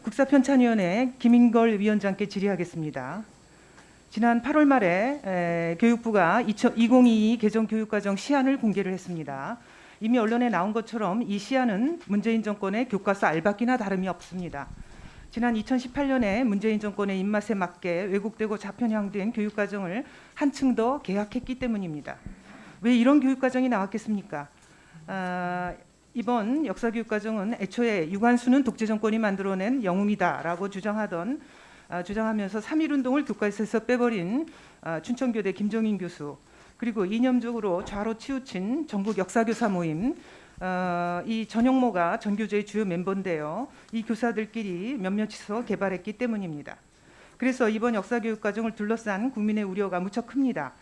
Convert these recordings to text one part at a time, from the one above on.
국사편찬위원회 김인걸 위원장께 질의하겠습니다. 지난 8월 말에 교육부가 2022 개정교육과정 시안을 공개를 했습니다. 이미 언론에 나온 것처럼 이 시안은 문재인 정권의 교과서 알박기나 다름이 없습니다. 지난 2018년에 문재인 정권의 입맛에 맞게 왜곡되고 좌편향된 교육과정을 한층 더 개혁했기 때문입니다. 왜 이런 교육과정이 나왔겠습니까? 이번 역사교육과정은 애초에 유관순은 독재정권이 만들어낸 영웅이다라고 주장하면서 3.1운동을 교과서에서 빼버린 춘천교대 김종인 교수, 그리고 이념적으로 좌로 치우친 전국 역사교사 모임, 이 전용모가 전교조의 주요 멤버인데요. 이 교사들끼리 몇몇이서 개발했기 때문입니다. 그래서 이번 역사교육과정을 둘러싼 국민의 우려가 무척 큽니다.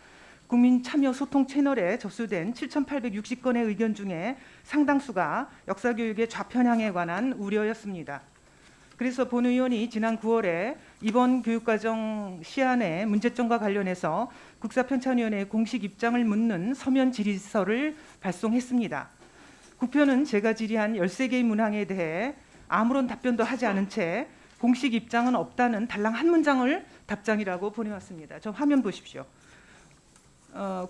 국민참여소통 채널에 접수된 7,860건의 의견 중에 상당수가 역사교육의 좌편향에 관한 우려였습니다. 그래서 본 의원이 지난 9월에 이번 교육과정 시안의 문제점과 관련해서 국사편찬위원회에 공식 입장을 묻는 서면 질의서를 발송했습니다. 국편은 제가 질의한 13개의 문항에 대해 아무런 답변도 하지 않은 채 공식 입장은 없다는 달랑 한 문장을 답장이라고 보내왔습니다. 저 화면 보십시오.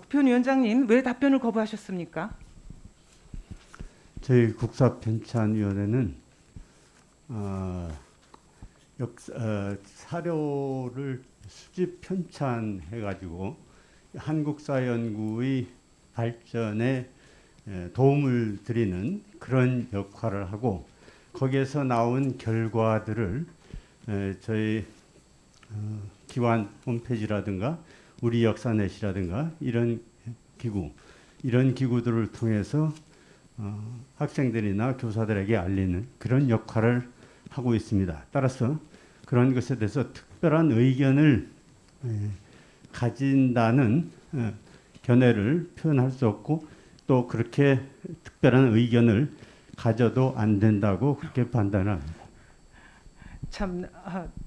국편위원장님, 왜 답변을 거부하셨습니까? 저희 국사편찬위원회는 사료를 수집 편찬해가지고 한국사 연구의 발전에 도움을 드리는 그런 역할을 하고, 거기에서 나온 결과들을 저희 기관 홈페이지라든가 우리 역사넷이라든가 이런 기구들을 통해서 학생들이나 교사들에게 알리는 그런 역할을 하고 있습니다. 따라서 그런 것에 대해서 특별한 의견을 가진다는 견해를 표현할 수 없고, 또 그렇게 특별한 의견을 가져도 안 된다고 그렇게 판단합니다. 참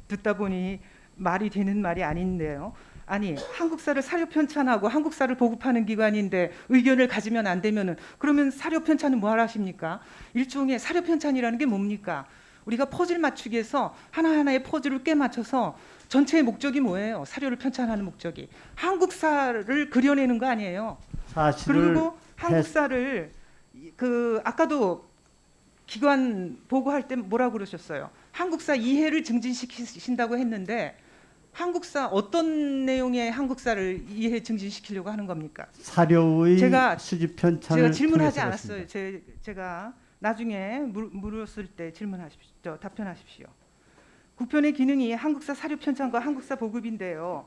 듣다 보니 말이 되는 말이 아닌데요. 아니, 한국사를 사료 편찬하고 한국사를 보급하는 기관인데 의견을 가지면 안 되면은, 그러면 사료 편찬은 뭐 하십니까? 일종의 사료 편찬이라는 게 뭡니까? 우리가 퍼즐 맞추기 위해서 하나하나의 퍼즐을 꽤 맞춰서 전체의 목적이 뭐예요? 사료를 편찬하는 목적이 한국사를 그려내는 거 아니에요? 그리고 한국사를 아까도 기관 보고할 때 뭐라고 그러셨어요? 한국사 이해를 증진시키신다고 했는데, 한국사 어떤 내용의 한국사를 이해 증진시키려고 하는 겁니까? 사료의 수집 편찬을 제가 질문하지 통해서 않았어요. 제가 나중에 물었을 때 답변하십시오. 국편의 기능이 한국사 사료 편찬과 한국사 보급인데요.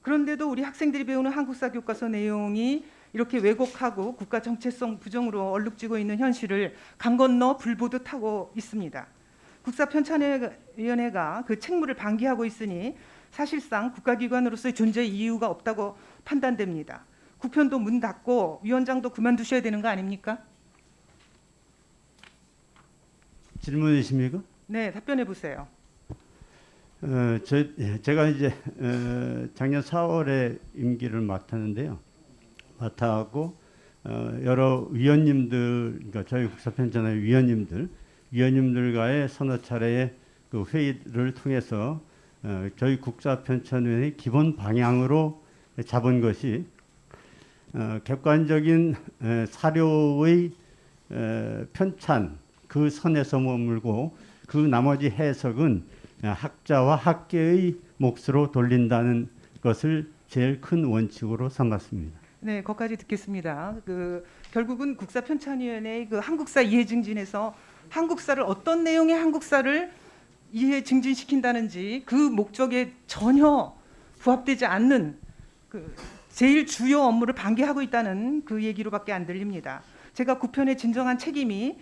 그런데도 우리 학생들이 배우는 한국사 교과서 내용이 이렇게 왜곡하고 국가 정체성 부정으로 얼룩지고 있는 현실을 강 건너 불 보듯 하고 있습니다. 국사편찬위원회가 그 책무를 방기하고 있으니 사실상 국가기관으로서의 존재 이유가 없다고 판단됩니다. 국편도 문 닫고 위원장도 그만두셔야 되는 거 아닙니까? 질문이십니까? 네, 답변해 보세요. 제가 이제 작년 4월에 임기를 맡아하고 여러 위원님들, 그러니까 저희 국사편찬회 위원님들과의 서너 차례의 그 회의를 통해서 저희 국사편찬회의 기본 방향으로 잡은 것이 객관적인 사료의 편찬, 그 선에서 머물고 그 나머지 해석은 학자와 학계의 몫으로 돌린다는 것을 제일 큰 원칙으로 삼았습니다. 네, 거기까지 듣겠습니다. 결국은 국사편찬위원회의 그 한국사 이해 증진에서 한국사를 어떤 내용의 한국사를 이해 증진시킨다는지 그 목적에 전혀 부합되지 않는 제일 주요 업무를 방기하고 있다는 그 얘기로밖에 안 들립니다. 제가 국편의 진정한 책임이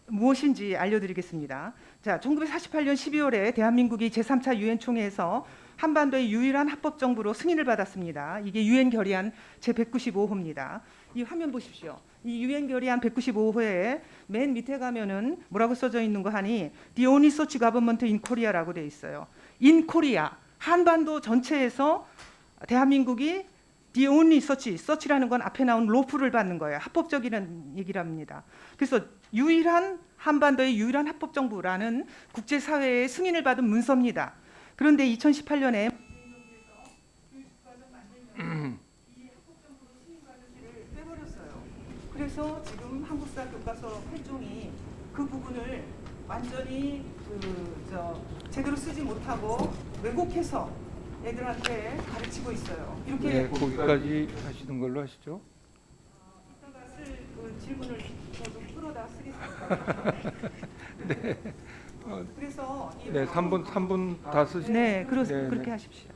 무엇인지 알려드리겠습니다. 자, 1948년 12월에 대한민국이 제3차 유엔 총회에서 한반도의 유일한 합법 정부로 승인을 받았습니다. 이게 유엔 결의안 제195호입니다. 이 화면 보십시오. 이 유엔 결의안 195호에 맨 밑에 가면은 뭐라고 써져 있는 거 하니 The only such government in Korea라고 돼 있어요. In Korea, 한반도 전체에서 대한민국이 The only such라는 건 앞에 나온 로프를 받는 거예요. 합법적이라는 얘기를 합니다. 그래서 한반도의 유일한 합법정부라는 국제사회의 승인을 받은 문서입니다. 그런데 2018년에 빼버렸어요. 그래서 지금 한국사 교과서 8종이 그 부분을 완전히 제대로 쓰지 못하고 왜곡해서 애들한테 가르치고 있어요. 이렇게 네, 거기까지 하시는 걸로 하시죠. 이따가 쓸 그 질문을 저도 풀어다 쓰겠습니다. 네. 그래서 네, 3분 다 쓰시. 네, 네, 그렇게 네. 하십시오.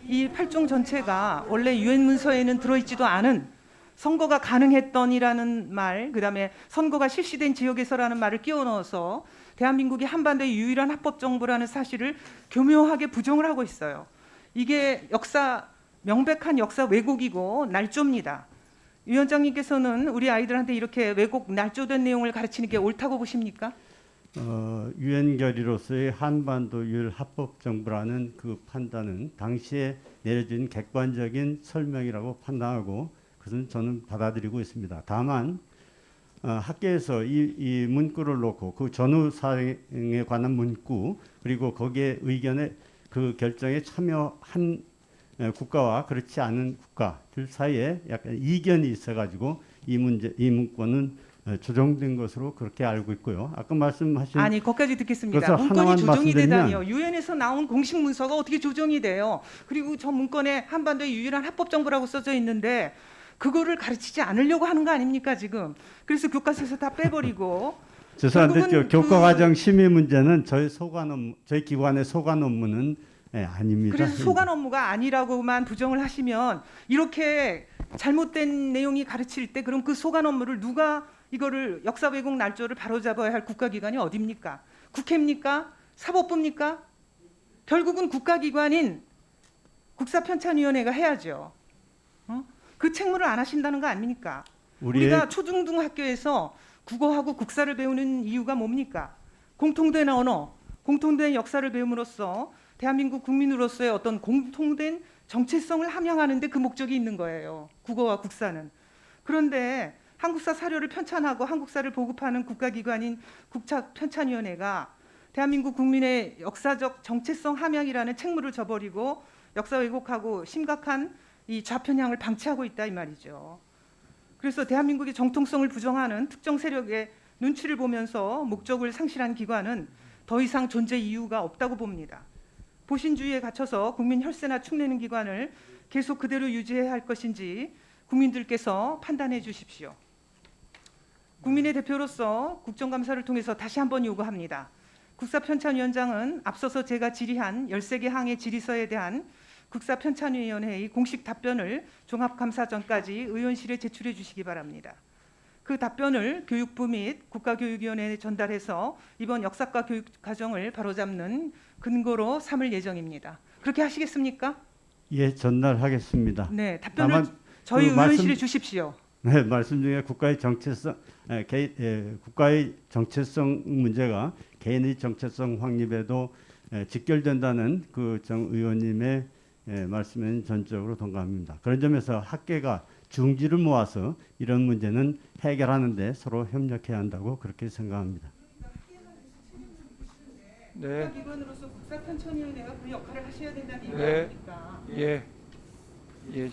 이 8종 전체가 원래 유엔 문서에는 들어있지도 않은 선거가 가능했던이라는 말, 그다음에 선거가 실시된 지역에서라는 말을 끼워 넣어서 대한민국이 한반도의 유일한 합법 정부라는 사실을 교묘하게 부정을 하고 있어요. 이게 명백한 역사 왜곡이고 날조입니다. 위원장님께서는 우리 아이들한테 이렇게 왜곡 날조된 내용을 가르치는 게 옳다고 보십니까? 유엔 결의로서의 한반도 유일 합법 정부라는 그 판단은 당시에 내려진 객관적인 설명이라고 판단하고 그것은 저는 받아들이고 있습니다. 다만 학계에서 이 문구를 놓고 그 전후 사항에 관한 문구 그리고 거기에 의견에 그 결정에 참여한 국가와 그렇지 않은 국가들 사이에 약간 이견이 있어가지고 이 문구는 조정된 것으로 그렇게 알고 있고요. 아까 말씀하신 아니, 거기까지 듣겠습니다. 그래서 문건이 하나만 조정이 말씀드리면- 되다니요. 유엔에서 나온 공식 문서가 어떻게 조정이 돼요? 그리고 저 문건에 한반도의 유일한 합법 정부라고 써져 있는데 그거를 가르치지 않으려고 하는 거 아닙니까 지금? 그래서 교과서에서 다 빼버리고 죄송한데 결국은 교과과정 심의 문제는 저희 기관의 소관 업무는 아닙니다. 그래서 소관 업무가 아니라고만 부정을 하시면 이렇게 잘못된 내용이 가르칠 때 그럼 그 소관 업무를 누가 이거를 역사 왜곡 날조를 바로잡아야 할 국가기관이 어디입니까? 국회입니까? 사법부입니까? 결국은 국가기관인 국사편찬위원회가 해야죠. 그 책무를 안 하신다는 거 아닙니까? 우리가 초중등 학교에서 국어하고 국사를 배우는 이유가 뭡니까? 공통된 언어, 공통된 역사를 배움으로써 대한민국 국민으로서의 어떤 공통된 정체성을 함양하는 데 그 목적이 있는 거예요. 국어와 국사는. 그런데 한국사 사료를 편찬하고 한국사를 보급하는 국가기관인 국사편찬위원회가 대한민국 국민의 역사적 정체성 함양이라는 책무를 저버리고 역사 왜곡하고 심각한 이 좌편향을 방치하고 있다 이 말이죠. 그래서 대한민국의 정통성을 부정하는 특정 세력의 눈치를 보면서 목적을 상실한 기관은 더 이상 존재 이유가 없다고 봅니다. 보신주의에 갇혀서 국민 혈세나 축내는 기관을 계속 그대로 유지해야 할 것인지 국민들께서 판단해 주십시오. 국민의 대표로서 국정감사를 통해서 다시 한번 요구합니다. 국사편찬위원장은 앞서서 제가 질의한 13개 항의 질의서에 대한 국사편찬위원회의 공식 답변을 종합감사 전까지 의원실에 제출해 주시기 바랍니다. 그 답변을 교육부 및 국가교육위원회에 전달해서 이번 역사과 교육 과정을 바로잡는 근거로 삼을 예정입니다. 그렇게 하시겠습니까? 예, 전달하겠습니다. 네, 답변을 다만 저희 그 의원실에 말씀- 주십시오. 네, 말씀 중에 국가의 정체성 문제가 개인의 정체성 확립에도 직결된다는 그 정 의원님의 말씀에는 전적으로 동감합니다. 그런 점에서 학계가 중지를 모아서 이런 문제는 해결하는 데 서로 협력해야 한다고 그렇게 생각합니다. 네, 국가기관으로서 국사편찬위원회가 그 역할을 하셔야 된다는 얘기 네. 아닙니까? 예, 예.